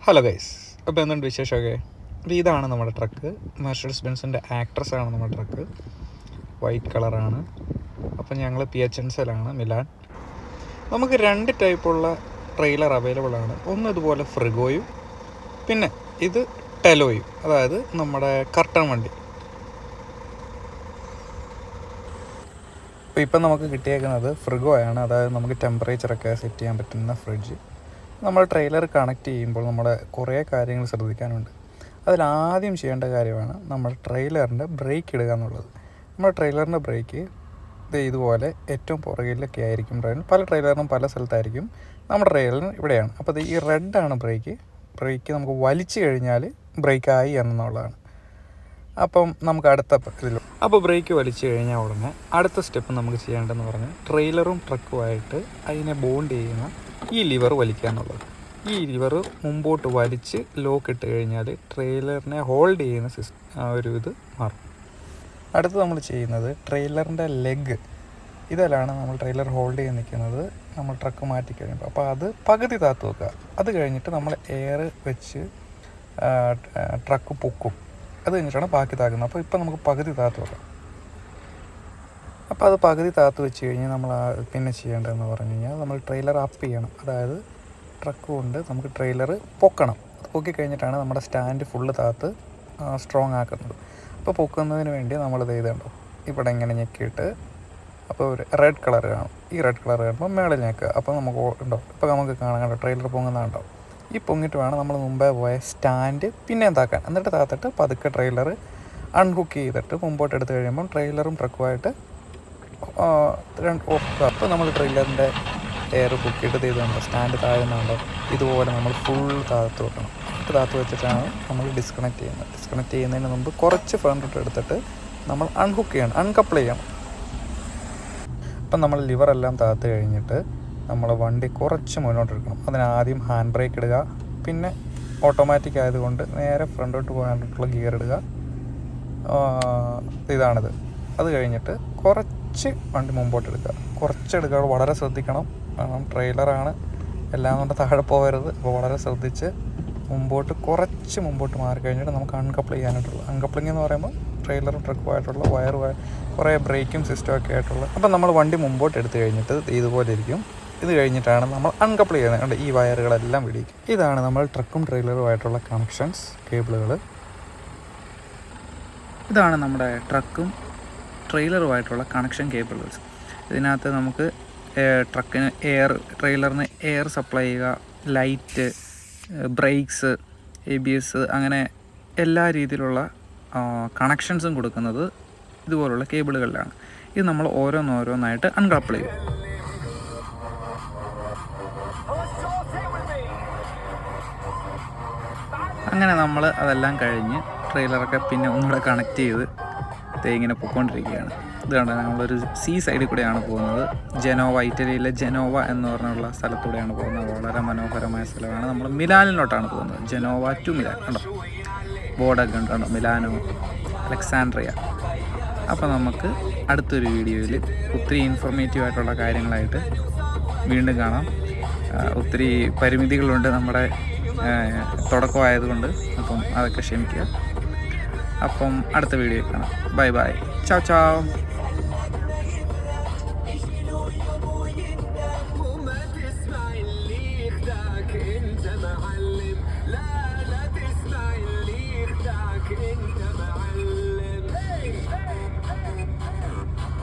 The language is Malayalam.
ഹലോ ഗൈസ്, അപ്പോൾ എന്തുണ്ട് വിശേഷമൊക്കെ? അപ്പോൾ ഇതാണ് നമ്മുടെ ട്രക്ക്. മെർസഡീസ് ബെൻസിൻ്റെ ആക്ട്രസ്സാണ് നമ്മുടെ ട്രക്ക്. വൈറ്റ് കളറാണ്. അപ്പോൾ ഞങ്ങൾ PHNസിലാണ്, മിലാൻ. നമുക്ക് 2 ടൈപ്പുള്ള ട്രെയിലർ അവൈലബിൾ ആണ്. ഒന്ന് ഇതുപോലെ ഫ്രിഗോയും, പിന്നെ ഇത് ടെലോയും, അതായത് നമ്മുടെ കർട്ടൺ വണ്ടി. അപ്പോൾ ഇപ്പം നമുക്ക് കിട്ടിയേക്കുന്നത് ഫ്രിഗോയാണ്, അതായത് നമുക്ക് ടെമ്പറേച്ചറൊക്കെ സെറ്റ് ചെയ്യാൻ പറ്റുന്ന ഫ്രിഡ്ജ്. നമ്മൾ ട്രെയിലർ കണക്ട് ചെയ്യുമ്പോൾ നമ്മുടെ കുറേ കാര്യങ്ങൾ ശ്രദ്ധിക്കാനുണ്ട്. അതിലാദ്യം ചെയ്യേണ്ട കാര്യമാണ് നമ്മുടെ ട്രെയിലറിൻ്റെ ബ്രേക്ക് ഇടുക എന്നുള്ളത്. നമ്മുടെ ട്രെയിലറിൻ്റെ ബ്രേക്ക് ഇതുപോലെ ഏറ്റവും പുറകിലൊക്കെ ആയിരിക്കും. പല ട്രെയിലറിനും പല സ്ഥലത്തായിരിക്കും. നമ്മുടെ ട്രെയിലറിന് ഇവിടെയാണ്. അപ്പോൾ ഈ റെഡാണ് ബ്രേക്ക് നമുക്ക് വലിച്ചു കഴിഞ്ഞാൽ ബ്രേക്കായി എന്നുള്ളതാണ്. അപ്പം നമുക്ക് അടുത്ത അപ്പോൾ ബ്രേക്ക് വലിച്ചു കഴിഞ്ഞാൽ ഉടനെ അടുത്ത സ്റ്റെപ്പ് നമുക്ക് ചെയ്യേണ്ടതെന്ന് പറഞ്ഞാൽ ട്രെയിലറും ട്രക്കുമായിട്ട് അതിനെ ബോണ്ട് ചെയ്യുന്ന ഈ ലിവർ വലിക്കുക എന്നുള്ളത്. ഈ ലിവർ മുമ്പോട്ട് വലിച്ച് ലോക്ക് ഇട്ട് കഴിഞ്ഞാൽ ട്രെയിലറിനെ ഹോൾഡ് ചെയ്യുന്ന ഇത് മാറും. അടുത്ത് നമ്മൾ ചെയ്യുന്നത് ട്രെയിലറിൻ്റെ ലെഗ് ഇതിലാണ് നമ്മൾ ട്രെയിലർ ഹോൾഡ് ചെയ്ത് നിൽക്കുന്നത്. നമ്മൾ ട്രക്ക് മാറ്റി കഴിയുമ്പോൾ അപ്പോൾ അത് പകുതി താത്ത് വെക്കുക. അത് കഴിഞ്ഞിട്ട് നമ്മൾ എയർ വെച്ച് ട്രക്ക് പൊക്കും. അത് കഴിഞ്ഞിട്ടാണ് ബാക്കി താക്കുന്നത്. അപ്പോൾ ഇപ്പം നമുക്ക് പകുതി താത്ത് വെക്കാം. അപ്പോൾ അത് പകുതി താത്ത് വെച്ച് കഴിഞ്ഞ് നമ്മൾ പിന്നെ ചെയ്യേണ്ടതെന്ന് പറഞ്ഞു കഴിഞ്ഞാൽ നമ്മൾ ട്രെയിലർ അപ്പ് ചെയ്യണം. അതായത് ട്രക്ക് കൊണ്ട് നമുക്ക് ട്രെയിലർ പൊക്കണം. പൊക്കി കഴിഞ്ഞിട്ടാണ് നമ്മുടെ സ്റ്റാൻഡ് ഫുള്ള് താത്ത് സ്ട്രോങ് ആക്കുന്നത്. അപ്പോൾ പൊക്കുന്നതിന് വേണ്ടി നമ്മളിത് ചെയ്തുണ്ടോ ഇവിടെ ഇങ്ങനെ ഞെക്കിയിട്ട് അപ്പോൾ ഒരു റെഡ് കളർ കാണും. ഈ റെഡ് കളർ കാണുമ്പോൾ മേളിൽ ഞെക്കുക. അപ്പോൾ നമുക്ക് ഉണ്ടോ ഇപ്പോൾ നമുക്ക് കാണാൻ കണ്ടോ ട്രെയിലർ പൊങ്ങുന്നുണ്ടോ. ഈ പൊങ്ങിയിട്ട് വേണം നമ്മൾ മുമ്പേ പോയ സ്റ്റാൻഡ് പിന്നെ താക്കാൻ. എന്നിട്ട് താത്തിട്ട് പതുക്കെ ട്രെയിലർ അൺഹുക്ക് ചെയ്തിട്ട് മുമ്പോട്ട് എടുത്ത് കഴിയുമ്പം ട്രെയിലറും ട്രക്കുമായിട്ട് അപ്പോൾ നമ്മൾ ട്രെയിലറിൻ്റെ എയർ കുക്കിയിട്ട് ചെയ്തുകൊണ്ട് സ്റ്റാൻഡ് താഴുന്നുണ്ടോ ഇതുപോലെ നമ്മൾ ഫുൾ താത്ത് വെക്കണം. താത്ത് വെച്ചിട്ടാണ് നമ്മൾ ഡിസ്കണക്ട് ചെയ്യുന്നത്. ഡിസ്കണക്ട് ചെയ്യുന്നതിന് മുമ്പ് കുറച്ച് ഫ്രണ്ട് എടുത്തിട്ട് നമ്മൾ അൺഹുക്ക് ചെയ്യണം, അൺകപ്പിൾ ചെയ്യണം. അപ്പം നമ്മൾ ലിവറെല്ലാം താത്ത് കഴിഞ്ഞിട്ട് നമ്മൾ വണ്ടി കുറച്ച് മുന്നോട്ടെടുക്കണം. അതിനാദ്യം ഹാൻഡ് ബ്രേക്ക് ഇടുക, പിന്നെ ഓട്ടോമാറ്റിക് ആയതുകൊണ്ട് നേരെ ഫ്രണ്ടോട്ട് പോകാനായിട്ടുള്ള ഗിയർ ഇടുക. ഇതാണിത്. അത് കഴിഞ്ഞിട്ട് കുറച്ച് വണ്ടി മുമ്പോട്ട് എടുക്കുക. കുറച്ചെടുക്കുക, വളരെ ശ്രദ്ധിക്കണം. കാരണം ട്രെയിലറാണ്, എല്ലാം കൊണ്ട് താഴെ പോകരുത്. അപ്പോൾ വളരെ ശ്രദ്ധിച്ച് കുറച്ച് മുമ്പോട്ട് മാറി കഴിഞ്ഞിട്ട് നമുക്ക് അൺകപ്പിൾ ചെയ്യാനായിട്ടുള്ള അൺകപ്ലിംഗ് എന്ന് പറയുമ്പോൾ ട്രെയിലറും ട്രക്കുമായിട്ടുള്ള വയർ കുറേ ബ്രേക്കും സിസ്റ്റമൊക്കെ ആയിട്ടുള്ള. അപ്പം നമ്മൾ വണ്ടി മുമ്പോട്ട് എടുത്ത് കഴിഞ്ഞിട്ട് ഇതുപോലെ ഇരിക്കും. ഇത് കഴിഞ്ഞിട്ടാണ് നമ്മൾ അൺകപ്പിൾ ചെയ്യുന്നത്. ഈ വയറുകളെല്ലാം വിടിയിക്കും. ഇതാണ് നമ്മൾ ട്രക്കും ട്രെയിലറുമായിട്ടുള്ള കണക്ഷൻസ് കേബിളുകൾ. ഇതാണ് നമ്മുടെ ട്രക്കും ട്രെയിലറുമായിട്ടുള്ള കണക്ഷൻ കേബിൾസ്. ഇതിനകത്ത് നമുക്ക് ട്രക്കിന് ട്രെയിലറിന് എയർ സപ്ലൈ ചെയ്യുക, ലൈറ്റ്, ബ്രേക്സ്, ABS, അങ്ങനെ എല്ലാ രീതിയിലുള്ള കണക്ഷൻസും കൊടുക്കുന്നത് ഇതുപോലുള്ള കേബിളുകളിലാണ്. ഇത് നമ്മൾ ഓരോന്നായിട്ട് അൺകപ്പിൾ ചെയ്യും. അങ്ങനെ നമ്മൾ അതെല്ലാം കഴിഞ്ഞ് ട്രെയിലറൊക്കെ പിന്നെ ഒന്നുകൂടെ കണക്ട് ചെയ്ത് ഇങ്ങനെ പൊയ്ക്കൊണ്ടിരിക്കുകയാണ്. ഇതുകൊണ്ട് നമ്മളൊരു സൈഡിൽ കൂടെയാണ് പോകുന്നത്. ഇറ്റലിയിലെ ജനോവ എന്ന് പറഞ്ഞുള്ള സ്ഥലത്തൂടെയാണ് പോകുന്നത്. വളരെ മനോഹരമായ സ്ഥലമാണ്. നമ്മൾ മിലാനിലോട്ടാണ് പോകുന്നത്. ജനോവ ടു മിലാൻ കണ്ടോ, ബോർഡൊക്കെ ഉണ്ടോ, മിലാനോ, അലക്സാൻഡ്രിയ. അപ്പോൾ നമുക്ക് അടുത്തൊരു വീഡിയോയിൽ ഒത്തിരി ഇൻഫോർമേറ്റീവ് ആയിട്ടുള്ള കാര്യങ്ങളായിട്ട് വീണ്ടും കാണാം. ഒത്തിരി പരിമിതികളുണ്ട് നമ്മുടെ തുടക്കമായതുകൊണ്ട്, അപ്പം അതൊക്കെ ക്ഷമിക്കുക. അപ്പം അടുത്ത വീഡിയോ കാണാം. ബൈ ബൈ, ചാവ് ചാവ്.